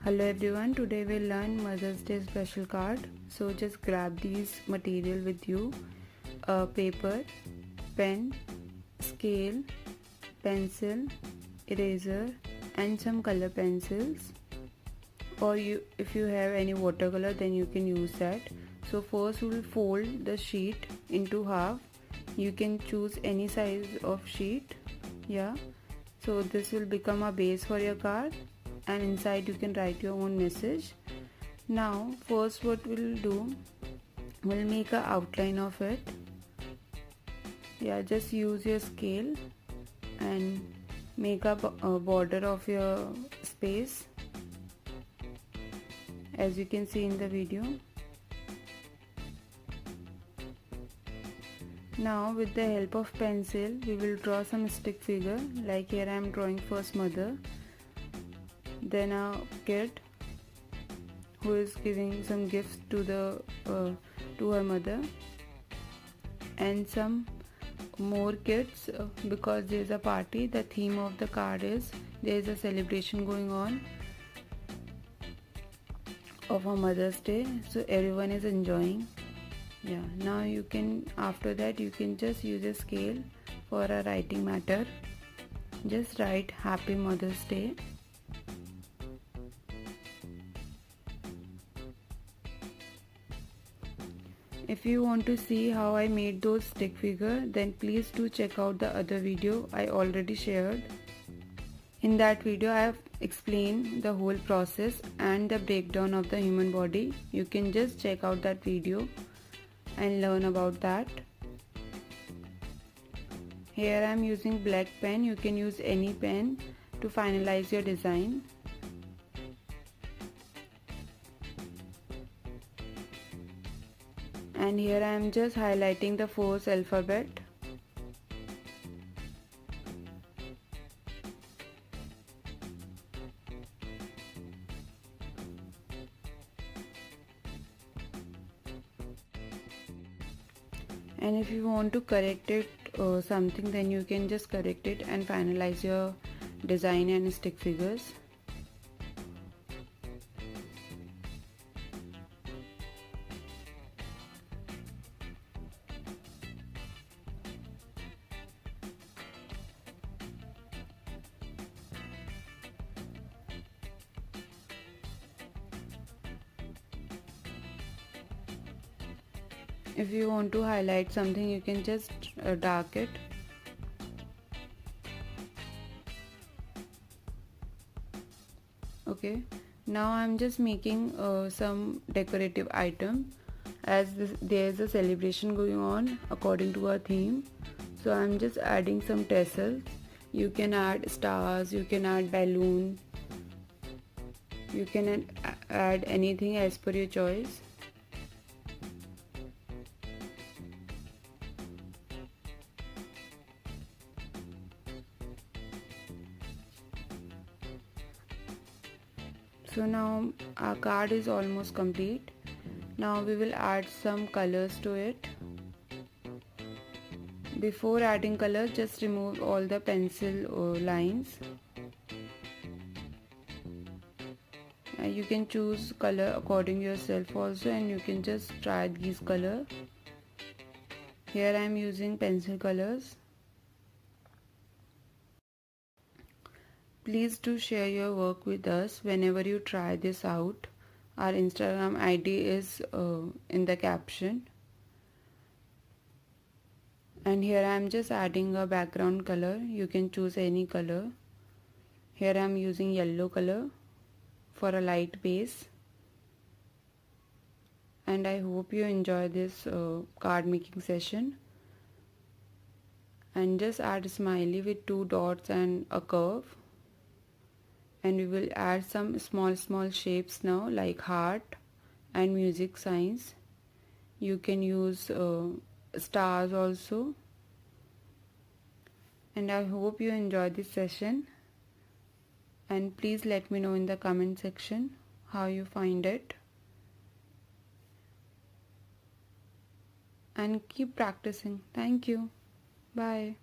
Hello everyone, today we'll learn Mother's Day special card. So just grab these material with you, paper, pen, scale, pencil, eraser and some color pencils, or if you have any watercolor then you can use that. So first we'll fold the sheet into half. You can choose any size of sheet. So this will become a base for your card, and inside you can write your own message. Now first what we'll do, we'll make an outline of it. Just use your scale and make a border of your space as you can see in the video. Now with the help of pencil we will draw some stick figure. Like here I am drawing first mother, then a kid who is giving some gifts to her mother, and some more kids because there is a party. The theme of the card is there is a celebration going on of a Mother's Day, so everyone is enjoying. Now you can, after that you can just use a scale for a writing matter. Just write Happy Mother's Day. If you want to see how I made those stick figure, then please do check out the other video I already shared. In that video I have explained the whole process and the breakdown of the human body. You can just check out that video and learn about that. Here I am using black pen. You can use any pen to finalize your design. And here I am just highlighting the first alphabet. And if you want to correct it or something, then you can just correct it and finalize your design and stick figures. If you want to highlight something, you can just dark it. Okay, now I'm just making some decorative item, as there is a celebration going on according to our theme. So I'm just adding some tassels. You can add stars, you can add balloon, you can add anything as per your choice. So now our card is almost complete. Now we will add some colors to it. Before adding color, just remove all the pencil lines. You can choose color according to yourself also, and you can just try these color. Here I am using pencil colors. Please do share your work with us whenever you try this out. Our Instagram ID is in the caption. And here I am just adding a background color. You can choose any color. Here I am using yellow color for a light base. And I hope you enjoy this card making session. And just add a smiley with 2 dots and a curve. And we will add some small shapes now, like heart and music signs. You can use stars also. And I hope you enjoy this session, and please let me know in the comment section how you find it, and keep practicing. Thank you. Bye.